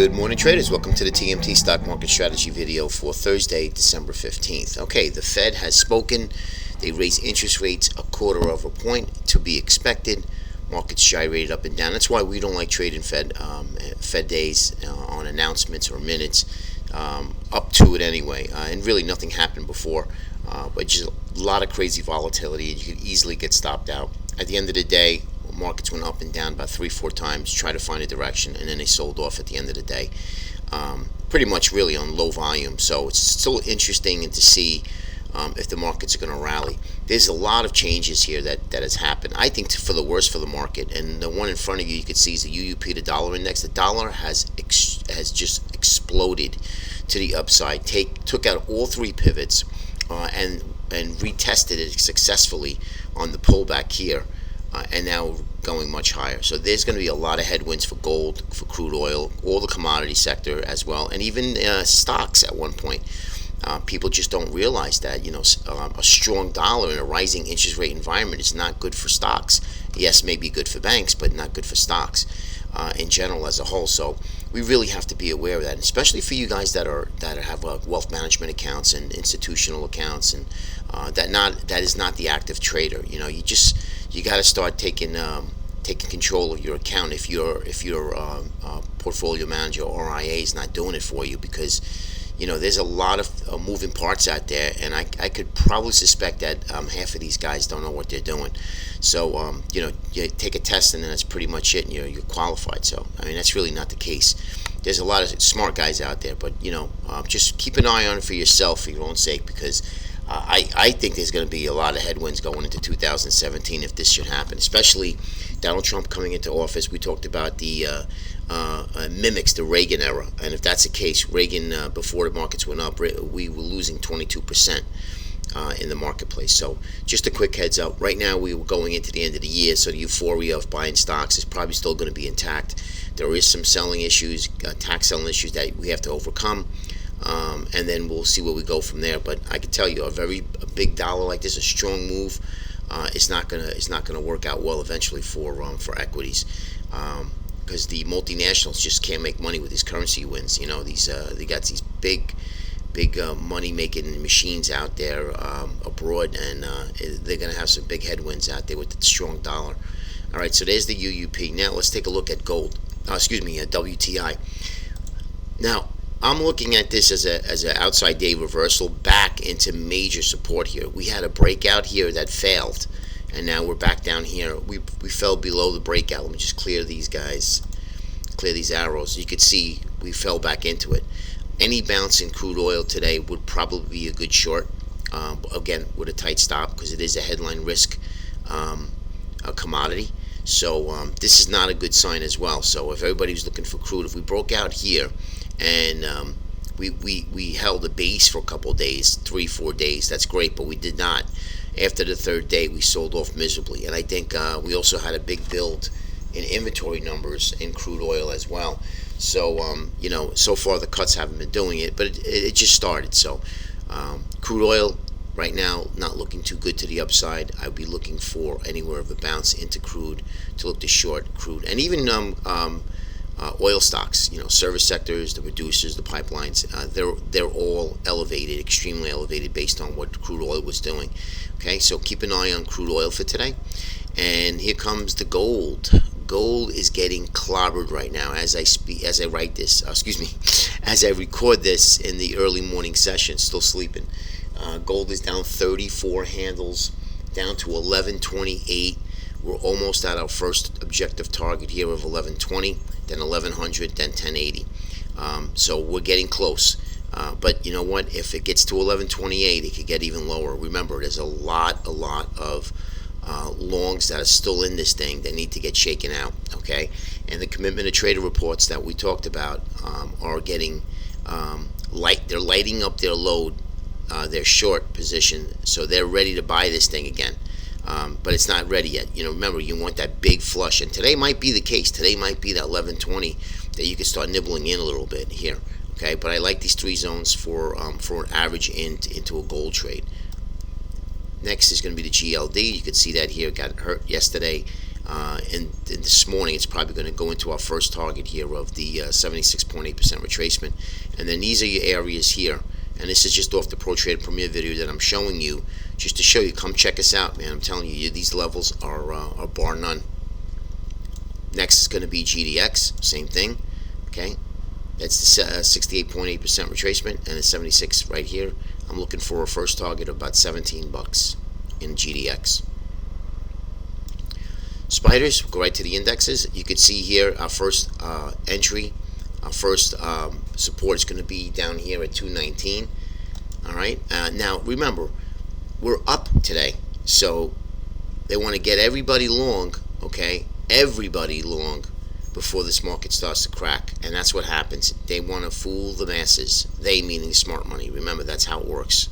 Good morning, traders. Welcome to the TMT stock market strategy video for Thursday, December 15th. Okay, the Fed has spoken. They raised interest rates a quarter of a point, to be expected. Markets gyrated up and down. That's why we don't like trading Fed days on announcements or minutes, up to it anyway. And really nothing happened before, but just a lot of crazy volatility, and you could easily get stopped out. At the end of the day, markets went up and down about 3-4 times, try to find a direction, and then they sold off at the end of the day, pretty much really on low volume. So it's still interesting to see if the markets are going to rally. There's a lot of changes here that has happened, I think, for the worse for the market. And the one in front of you, you can see, is the UUP, the dollar index. The dollar has just exploded to the upside. Took out all three pivots and retested it successfully on the pullback here. And now going much higher. So there's going to be a lot of headwinds for gold, for crude oil, all the commodity sector as well, and even stocks at one point. People just don't realize that, a strong dollar in a rising interest rate environment is not good for stocks. Yes, maybe good for banks, but not good for stocks in general as a whole. So we really have to be aware of that, especially for you guys that have wealth management accounts and institutional accounts, and that is not the active trader. You got to start taking control of your account if your portfolio manager or RIA is not doing it for you, because there's a lot of moving parts out there, and I could probably suspect that half of these guys don't know what they're doing. So you take a test and then that's pretty much it, and you're qualified. So that's really not the case. There's a lot of smart guys out there, but just keep an eye on it for yourself, for your own sake, because I think there's going to be a lot of headwinds going into 2017 if this should happen, especially Donald Trump coming into office. We talked about the mimics the Reagan era, and if that's the case, Reagan, before the markets went up, we were losing 22% in the marketplace. So just a quick heads up. Right now we were going into the end of the year, so the euphoria of buying stocks is probably still going to be intact. There is some selling issues, tax selling issues that we have to overcome. And then we'll see where we go from there. But I can tell you, a big dollar like this, a strong move, it's not gonna work out well eventually for equities, because the multinationals just can't make money with these currency wins. They got these big money making machines out there abroad, and they're gonna have some big headwinds out there with the strong dollar. All right, so there's the UUP. Now let's take a look at gold. WTI. Now, I'm looking at this as an outside day reversal back into major support here. We had a breakout here that failed, and now we're back down here. We fell below the breakout. Let me just clear these guys, clear these arrows. You could see we fell back into it. Any bounce in crude oil today would probably be a good short, again with a tight stop, because it is a headline risk a commodity. So this is not a good sign as well. So if everybody's looking for crude, if we broke out here and we held a base for a couple of days, 3-4 days, that's great, but we did not. After the third day, we sold off miserably, and I think we also had a big build in inventory numbers in crude oil as well. So so far the cuts haven't been doing it, but it just started. So crude oil right now not looking too good to the upside. I'd be looking for anywhere of a bounce into crude to look to short crude, and even oil stocks, service sectors, the producers, the pipelines, they're all elevated, extremely elevated based on what crude oil was doing. Okay, so keep an eye on crude oil for today. And here comes the gold. Gold is getting clobbered right now as I record this in the early morning session. Still sleeping. Gold is down 34 handles, down to 1128. We're almost at our first objective target here of 1120, then 1100, then 1080. So we're getting close. But you know what? If it gets to 1128, it could get even lower. Remember, there's a lot of longs that are still in this thing that need to get shaken out. Okay, and the commitment of trader reports that we talked about are getting they're lighting up their load, their short position, so they're ready to buy this thing again. But it's not ready yet. Remember, you want that big flush, and today might be the case. Today might be that 1120 that you can start nibbling in a little bit here. Okay, but I like these three zones for an average into a gold trade. Next is going to be the GLD. You can see that here got hurt yesterday. And this morning it's probably going to go into our first target here of the 76.8% retracement. And then these are your areas here. And this is just off the Pro Trader Premier video that I'm showing you, just to show you. Come check us out, man. I'm telling you, these levels are bar none. Next is going to be GDX, same thing. Okay, that's the 68.8% retracement, and the 76 right here. I'm looking for a first target of about 17 bucks in GDX. Spiders, go right to the indexes. You can see here our first entry, our first support is going to be down here at 219. All right. Now remember, we're up today, so they want to get everybody long. Okay, everybody long before this market starts to crack, and that's what happens. They want to fool the masses. They meaning smart money. Remember, that's how it works.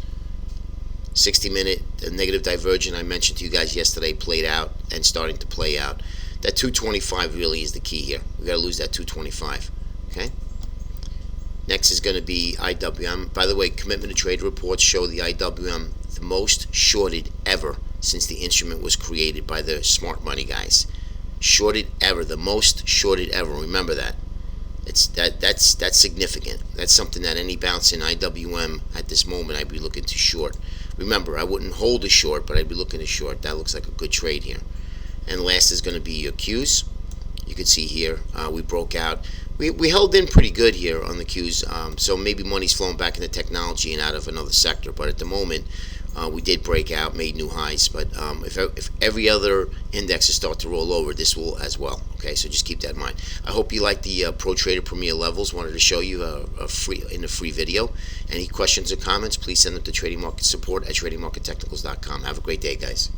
60-minute negative divergent I mentioned to you guys yesterday played out and starting to play out. That 225 really is the key here. We got to lose that 225. Okay. Next is going to be IWM. By the way, commitment to trade reports show the IWM the most shorted ever since the instrument was created by the smart money guys. Shorted ever, the most shorted ever. Remember that. That's significant. That's something that any bounce in IWM at this moment I'd be looking to short. Remember, I wouldn't hold a short, but I'd be looking to short. That looks like a good trade here. And last is going to be your Qs. You can see here we broke out. We held in pretty good here on the Qs. So maybe money's flowing back into technology and out of another sector. But at the moment, we did break out, made new highs. But if every other indexes start to roll over, this will as well. Okay, so just keep that in mind. I hope you like the Pro Trader Premier levels. Wanted to show you a free video. Any questions or comments, please send them to tradingmarketsupport@tradingmarkettechnicals.com. Have a great day, guys.